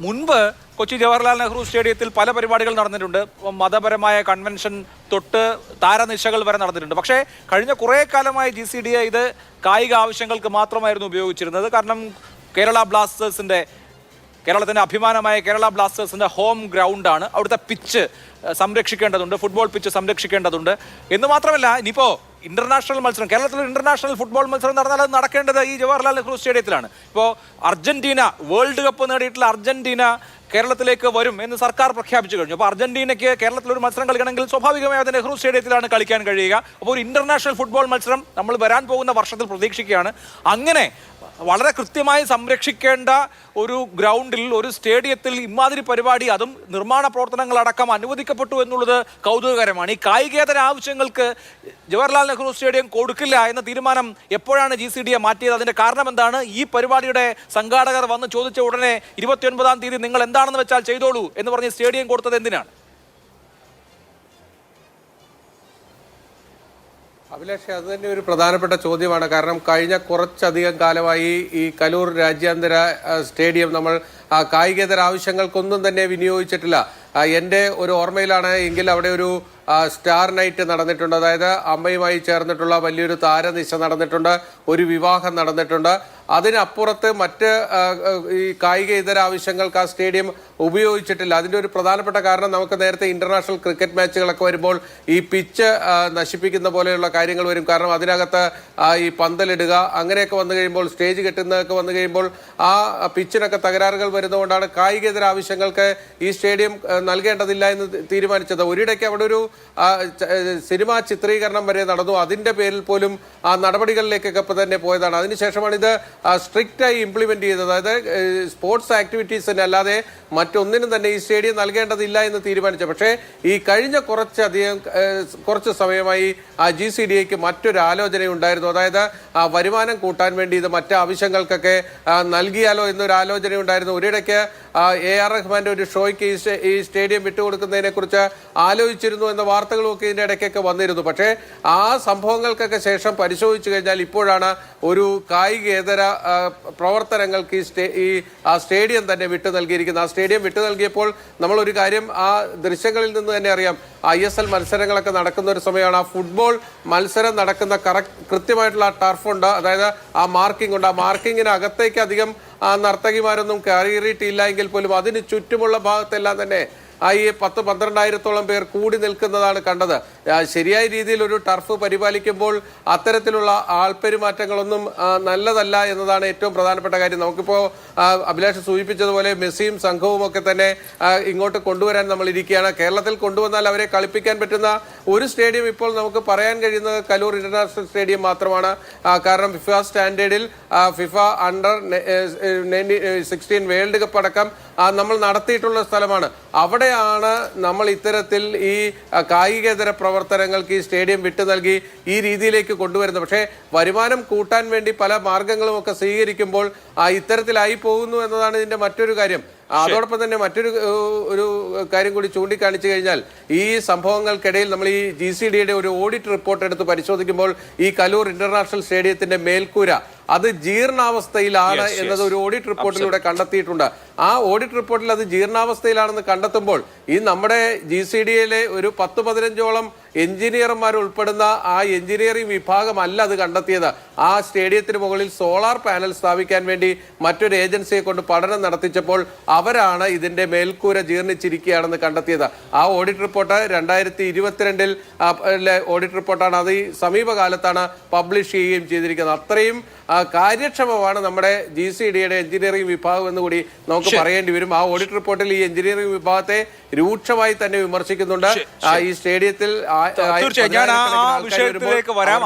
മുൻപ് കൊച്ചി ജവഹർലാൽ നെഹ്റു സ്റ്റേഡിയത്തിൽ പല പരിപാടികൾ നടന്നിട്ടുണ്ട്. മതപരമായ കൺവെൻഷൻ തൊട്ട് താരനിശകൾ വരെ നടന്നിട്ടുണ്ട്. പക്ഷേ കഴിഞ്ഞ കുറേ കാലമായി GCDA ഇത് കായിക ആവശ്യങ്ങൾക്ക് മാത്രമായിരുന്നു ഉപയോഗിച്ചിരുന്നത്. കാരണം കേരളത്തിൻ്റെ അഭിമാനമായ കേരള ബ്ലാസ്റ്റേഴ്സിൻ്റെ ഹോം ഗ്രൗണ്ടാണ്. അവിടുത്തെ പിച്ച് സംരക്ഷിക്കേണ്ടതുണ്ട്, ഫുട്ബോൾ പിച്ച് സംരക്ഷിക്കേണ്ടതുണ്ട് എന്ന് മാത്രമല്ല, ഇനിയിപ്പോൾ ഇന്റർനാഷണൽ മത്സരം, കേരളത്തിൽ ഇന്റർനാഷണൽ ഫുട്ബോൾ മത്സരം നടന്നാൽ അത് നടക്കേണ്ടത് ഈ ജവഹർലാൽ നെഹ്റു സ്റ്റേഡിയത്തിലാണ്. ഇപ്പോൾ അർജന്റീന വേൾഡ് കപ്പ് നേടിയിട്ടുള്ള അർജന്റീന കേരളത്തിലേക്ക് വരും എന്ന് സർക്കാർ പ്രഖ്യാപിച്ചു കഴിഞ്ഞു. അപ്പോൾ അർജന്റീനയ്ക്ക് കേരളത്തിലൊരു മത്സരം കളിക്കണമെങ്കിൽ സ്വാഭാവികമായി അത് നെഹ്റു സ്റ്റേഡിയത്തിലാണ് കളിക്കാൻ കഴിയുക. അപ്പോൾ ഒരു ഇന്റർനാഷണൽ ഫുട്ബോൾ മത്സരം നമ്മൾ വരാൻ പോകുന്ന വർഷത്തിൽ പ്രതീക്ഷിക്കുകയാണ്. അങ്ങനെ വളരെ കൃത്യമായി സംരക്ഷിക്കേണ്ട ഒരു ഗ്രൗണ്ടിൽ, ഒരു സ്റ്റേഡിയത്തിൽ ഇമാതിരി പരിപാടി, അതും നിർമ്മാണ പ്രവർത്തനങ്ങളടക്കം അനുവദിക്കപ്പെട്ടു എന്നുള്ളത് കൗതുകകരമാണ്. ഈ കായികേതര ആവശ്യങ്ങൾക്ക് ജവഹർലാൽ നെഹ്റു സ്റ്റേഡിയം കൊടുക്കില്ല എന്ന തീരുമാനം എപ്പോഴാണ് GCDA മാറ്റിയത്? അതിന്റെ കാരണം എന്താണ്? ഈ പരിപാടിയുടെ സംഘാടകർ വന്ന് ചോദിച്ച ഉടനെ 29-ാം തീയതി നിങ്ങൾ എന്താണെന്ന് വെച്ചാൽ ചെയ്തോളൂ എന്ന് പറഞ്ഞ് സ്റ്റേഡിയം കൊടുത്തത് എന്തിനാണ്? അഭിലാഷ്, അത് തന്നെ ഒരു പ്രധാനപ്പെട്ട ചോദ്യമാണ്. കാരണം കഴിഞ്ഞ കുറച്ചധികം കാലമായി ഈ കലൂർ രാജ്യാന്തര സ്റ്റേഡിയം നമ്മൾ കായികേതര ആവശ്യങ്ങൾക്കൊന്നും തന്നെ വിനിയോഗിച്ചിട്ടില്ല. എൻ്റെ ഒരു ഓർമ്മയിലാണ് എങ്കിൽ അവിടെ ഒരു സ്റ്റാർ നൈറ്റ് നടന്നിട്ടുണ്ട്. അതായത് അമ്മയുമായി ചേർന്നിട്ടുള്ള വലിയൊരു താരനിശ നടന്നിട്ടുണ്ട്, ഒരു വിവാഹം നടന്നിട്ടുണ്ട്. അതിനപ്പുറത്ത് മറ്റ് ഈ കായിക ഇതര ആവശ്യങ്ങൾക്ക് ആ സ്റ്റേഡിയം ഉപയോഗിച്ചിട്ടില്ല. അതിൻ്റെ ഒരു പ്രധാനപ്പെട്ട കാരണം, നമുക്ക് നേരത്തെ ഇന്റർനാഷണൽ ക്രിക്കറ്റ് മാച്ചുകളൊക്കെ വരുമ്പോൾ ഈ പിച്ച് നശിപ്പിക്കുന്ന പോലെയുള്ള കാര്യങ്ങൾ വരും. കാരണം അതിനകത്ത് ഈ പന്തലിടുക അങ്ങനെയൊക്കെ വന്നു കഴിയുമ്പോൾ, സ്റ്റേജ് കെട്ടുന്നതൊക്കെ വന്നു കഴിയുമ്പോൾ ആ പിച്ചിനൊക്കെ തകരാറുകൾ വരുന്നതുകൊണ്ടാണ് കായികേതര ആവശ്യങ്ങൾക്ക് ഈ സ്റ്റേഡിയം നൽകേണ്ടതില്ല എന്ന് തീരുമാനിച്ചത്. ഒരിടയ്ക്ക് അവിടെ ഒരു സിനിമാ ചിത്രീകരണം വരെ നടന്നു. അതിൻ്റെ പേരിൽ പോലും ആ നടപടികളിലേക്കൊക്കെ തന്നെ പോയതാണ്. അതിനുശേഷമാണ് ഇത് സ്ട്രിക്റ്റായി ഇംപ്ലിമെന്റ് ചെയ്തത്. അതായത് സ്പോർട്സ് ആക്ടിവിറ്റീസിന് അല്ലാതെ മറ്റൊന്നിനും തന്നെ ഈ സ്റ്റേഡിയം നൽകേണ്ടതില്ല എന്ന് തീരുമാനിച്ചു. പക്ഷേ ഈ കഴിഞ്ഞ കുറച്ച് സമയമായി GCDAക്ക് മറ്റൊരു ആലോചന ഉണ്ടായിരുന്നു. അതായത് വരുമാനം കൂട്ടാൻ വേണ്ടി ഇത് മറ്റ് ആവശ്യങ്ങൾക്കൊക്കെ നൽകിയാലോ എന്നൊരു ആലോചന ഉണ്ടായിരുന്നു. ഒരിടയ്ക്ക് AR റഹ്മാന്റെ ഒരു ഷോയ്ക്ക് ഈ സ്റ്റേഡിയം വിട്ടുകൊടുക്കുന്നതിനെ കുറിച്ച് ആലോചിച്ചിരുന്നു എന്ന വാർത്തകളുമൊക്കെ ഇതിൻ്റെ ഇടയ്ക്കൊക്കെ വന്നിരുന്നു. പക്ഷേ ആ സംഭവങ്ങൾക്കൊക്കെ ശേഷം പരിശോധിച്ചു കഴിഞ്ഞാൽ ഇപ്പോഴാണ് ഒരു കായികേതര പ്രവർത്തനങ്ങൾക്ക് ഈ സ്റ്റേഡിയം തന്നെ വിട്ടു നൽകിയിരിക്കുന്നത്. ആ സ്റ്റേഡിയം വിട്ടു നൽകിയപ്പോൾ നമ്മളൊരു കാര്യം ആ ദൃശ്യങ്ങളിൽ നിന്ന് തന്നെ അറിയാം. ISL മത്സരങ്ങളൊക്കെ നടക്കുന്ന ഒരു സമയമാണ്. ആ ഫുട്ബോൾ മത്സരം നടക്കുന്ന കൃത്യമായിട്ടുള്ള ആ ടർഫുണ്ട്, അതായത് ആ മാർക്കിംഗ് ഉണ്ട്. ആ മാർക്കിങ്ങിന് അകത്തേക്ക് അധികം നർത്തകിമാരൊന്നും കയറിയിട്ടില്ല എങ്കിൽ പോലും അതിന് ചുറ്റുമുള്ള ഭാഗത്തെല്ലാം തന്നെ ഈ 10-12,000-ഓളം പേർ കൂടി നിൽക്കുന്നതാണ് കണ്ടത്. ശരിയായ രീതിയിൽ ഒരു ടർഫ് പരിപാലിക്കുമ്പോൾ അത്തരത്തിലുള്ള ആൾപ്പെരുമാറ്റങ്ങളൊന്നും നല്ലതല്ല എന്നതാണ് ഏറ്റവും പ്രധാനപ്പെട്ട കാര്യം. നമുക്കിപ്പോൾ അഭിലാഷ് സൂചിപ്പിച്ചതുപോലെ മെസ്സിയും സംഘവും ഒക്കെ തന്നെ ഇങ്ങോട്ട് കൊണ്ടുവരാൻ നമ്മൾ ഇരിക്കുകയാണ്. കേരളത്തിൽ കൊണ്ടുവന്നാൽ അവരെ കളിപ്പിക്കാൻ പറ്റുന്ന ഒരു സ്റ്റേഡിയം ഇപ്പോൾ നമുക്ക് പറയാൻ കഴിയുന്നത് കലൂർ ഇന്റർനാഷണൽ സ്റ്റേഡിയം മാത്രമാണ്. കാരണം ഫിഫ സ്റ്റാൻഡേർഡിൽ ഫിഫ Under-16 വേൾഡ് കപ്പ് അടക്കം നമ്മൾ നടത്തിയിട്ടുള്ള സ്ഥലമാണ്. അവിടെയാണ് നമ്മൾ ഇത്തരത്തിൽ ഈ കായികേതര പ്രവർത്തനങ്ങൾക്ക് ഈ സ്റ്റേഡിയം വിട്ടു നൽകി ഈ രീതിയിലേക്ക് കൊണ്ടുവരുന്നത്. പക്ഷേ വരുമാനം കൂട്ടാൻ വേണ്ടി പല മാർഗങ്ങളും ഒക്കെ സ്വീകരിക്കുമ്പോൾ ഇത്തരത്തിലായി പോകുന്നു എന്നതാണ് ഇതിൻ്റെ മറ്റൊരു കാര്യം. അതോടൊപ്പം തന്നെ മറ്റൊരു കാര്യം കൂടി ചൂണ്ടിക്കാണിച്ചു കഴിഞ്ഞാൽ, ഈ സംഭവങ്ങൾക്കിടയിൽ നമ്മൾ ഈ GCDAയുടെ ഒരു ഓഡിറ്റ് റിപ്പോർട്ട് എടുത്ത് പരിശോധിക്കുമ്പോൾ ഈ കലൂർ ഇന്റർനാഷണൽ സ്റ്റേഡിയത്തിന്റെ മേൽക്കൂര അത് ജീർണാവസ്ഥയിലാണ് എന്നത് ഒരു ഓഡിറ്റ് റിപ്പോർട്ടിലൂടെ കണ്ടെത്തിയിട്ടുണ്ട്. ആ ഓഡിറ്റ് റിപ്പോർട്ടിൽ അത് ജീർണാവസ്ഥയിലാണെന്ന് കണ്ടെത്തുമ്പോൾ ഈ നമ്മുടെ GCDAയിലെ ഒരു 10-15ഓളം എഞ്ചിനീയർമാർ ഉൾപ്പെടുന്ന ആ എഞ്ചിനീയറിംഗ് വിഭാഗമല്ല അത് കണ്ടെത്തിയത്. ആ സ്റ്റേഡിയത്തിന് മുകളിൽ സോളാർ പാനൽ സ്ഥാപിക്കാൻ വേണ്ടി മറ്റൊരു ഏജൻസിയെ കൊണ്ട് പഠനം നടത്തിച്ചപ്പോൾ അവരാണ് ഇതിന്റെ മേൽക്കൂര ജീർണിച്ചിരിക്കുകയാണെന്ന് കണ്ടെത്തിയത്. ആ ഓഡിറ്റ് റിപ്പോർട്ട് 2022 ഓഡിറ്റ് റിപ്പോർട്ടാണ്. അത് ഈ സമീപകാലത്താണ് പബ്ലിഷ് ചെയ്യുകയും ചെയ്തിരിക്കുന്നത്. അത്രയും കാര്യക്ഷമമാണ് നമ്മുടെ GCDAയുടെ എഞ്ചിനീയറിംഗ് വിഭാഗം എന്ന് കൂടി നമുക്ക് പറയേണ്ടി വരും. ആ ഓഡിറ്റ് റിപ്പോർട്ടിൽ ഈ എഞ്ചിനീയറിംഗ് വിഭാഗത്തെ രൂക്ഷമായി തന്നെ വിമർശിക്കുന്നുണ്ട്. ഈ സ്റ്റേഡിയത്തിൽ തീർച്ചയായും ഞാൻ ആ വിഷയത്തിലേക്ക് വരാം.